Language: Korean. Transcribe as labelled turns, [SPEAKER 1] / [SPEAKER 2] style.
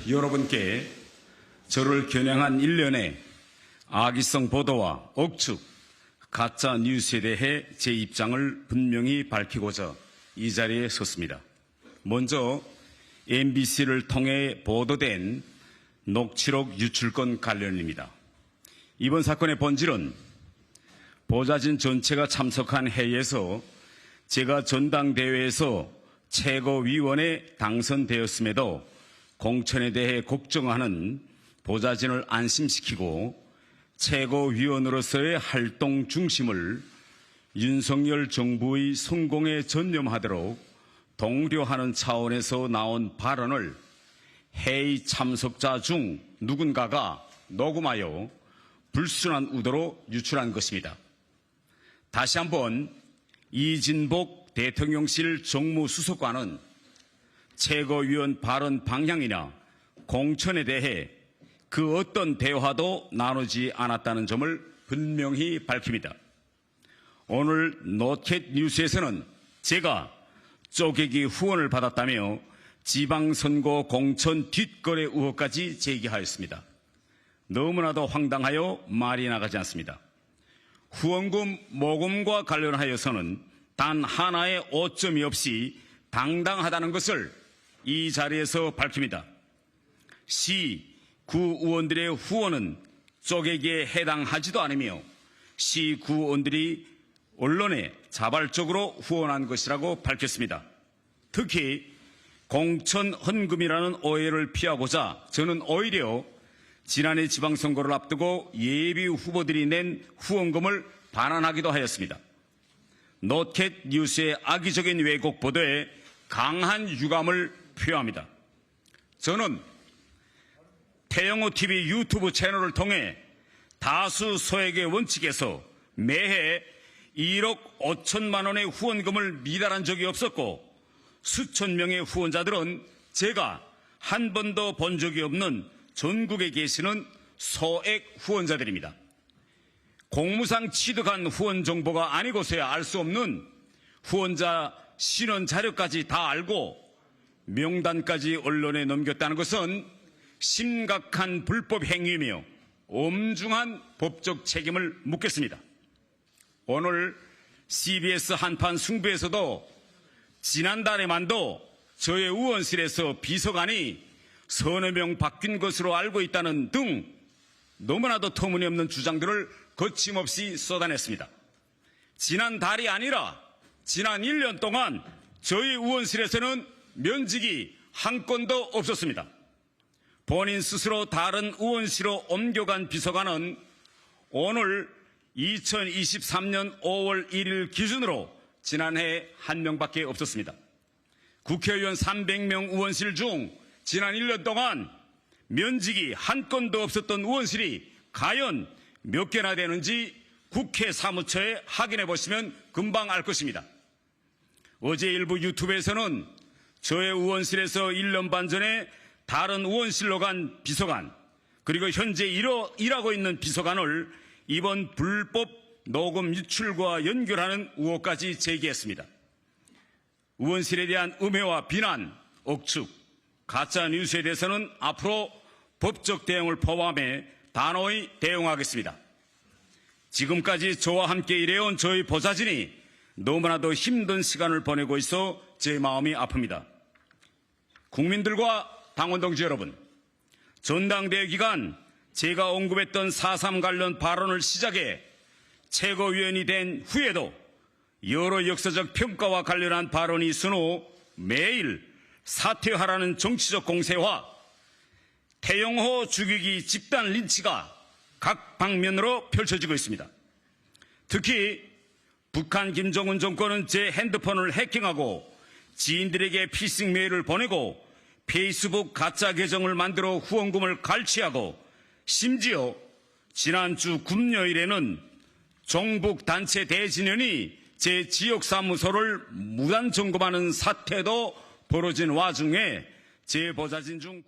[SPEAKER 1] 여러분께 저를 겨냥한 일련의 악의성 보도와 억측, 가짜 뉴스에 대해 제 입장을 분명히 밝히고자 이 자리에 섰습니다. 먼저 MBC를 통해 보도된 녹취록 유출건 관련입니다. 이번 사건의 본질은 보좌진 전체가 참석한 회의에서 제가 전당대회에서 최고위원에 당선되었음에도 공천에 대해 걱정하는 보좌진을 안심시키고 최고위원으로서의 활동 중심을 윤석열 정부의 성공에 전념하도록 독려하는 차원에서 나온 발언을 회의 참석자 중 누군가가 녹음하여 불순한 의도로 유출한 것입니다. 다시 한번 이진복 대통령실 정무수석관은 최고위원 발언 방향이나 공천에 대해 그 어떤 대화도 나누지 않았다는 점을 분명히 밝힙니다. 오늘 노켓 뉴스에서는 제가 쪼개기 후원을 받았다며 지방선거 공천 뒷거래 의혹까지 제기하였습니다. 너무나도 황당하여 말이 나가지 않습니다. 후원금 모금과 관련하여서는 단 하나의 오점이 없이 당당하다는 것을 이 자리에서 밝힙니다. 시구 의원들의 후원은 쪼개기에 해당하지도 않으며 시구 의원들이 언론에 자발적으로 후원한 것이라고 밝혔습니다. 특히 공천 헌금이라는 오해를 피하고자 저는 오히려 지난해 지방선거를 앞두고 예비 후보들이 낸 후원금을 반환하기도 하였습니다. 노켓 뉴스의 악의적인 왜곡 보도에 강한 유감을 표합니다. 저는 태영호TV 유튜브 채널을 통해 다수 소액의 원칙에서 매해 1억 5천만 원의 후원금을 미달한 적이 없었고 수천 명의 후원자들은 제가 한 번도 본 적이 없는 전국에 계시는 소액 후원자들입니다. 공무상 취득한 후원 정보가 아니고서야 알 수 없는 후원자 신원 자료까지 다 알고 명단까지 언론에 넘겼다는 것은 심각한 불법 행위이며 엄중한 법적 책임을 묻겠습니다. 오늘 CBS 한판 승부에서도 지난달에만도 저의 의원실에서 비서관이 서너 명 바뀐 것으로 알고 있다는 등 너무나도 터무니없는 주장들을 거침없이 쏟아냈습니다. 지난달이 아니라 지난 1년 동안 저희 의원실에서는 면직이 한 건도 없었습니다. 본인 스스로 다른 의원실로 옮겨간 비서관은 오늘 2023년 5월 1일 기준으로 지난해 한 명밖에 없었습니다. 국회의원 300명 의원실 중 지난 1년 동안 면직이 한 건도 없었던 의원실이 과연 몇 개나 되는지 국회 사무처에 확인해 보시면 금방 알 것입니다. 어제 일부 유튜브에서는 저의 의원실에서 1년 반 전에 다른 의원실로 간 비서관 그리고 현재 일하고 있는 비서관을 이번 불법 녹음 유출과 연결하는 의혹까지 제기했습니다. 의원실에 대한 음해와 비난, 억측, 가짜 뉴스에 대해서는 앞으로 법적 대응을 포함해 단호히 대응하겠습니다. 지금까지 저와 함께 일해온 저희 보좌진이 너무나도 힘든 시간을 보내고 있어 제 마음이 아픕니다. 국민들과 당원 동지 여러분, 전당대회 기간 제가 언급했던 4.3 관련 발언을 시작해 최고위원이 된 후에도 여러 역사적 평가와 관련한 발언이 있은 후 매일 사퇴하라는 정치적 공세와 태영호 죽이기 집단 린치가 각 방면으로 펼쳐지고 있습니다. 특히 북한 김정은 정권은 제 핸드폰을 해킹하고 지인들에게 피싱 메일을 보내고 페이스북 가짜 계정을 만들어 후원금을 갈취하고 심지어 지난주 금요일에는 종북 단체 대진연이 제 지역 사무소를 무단 점검하는 사태도 벌어진 와중에 제 보좌진 중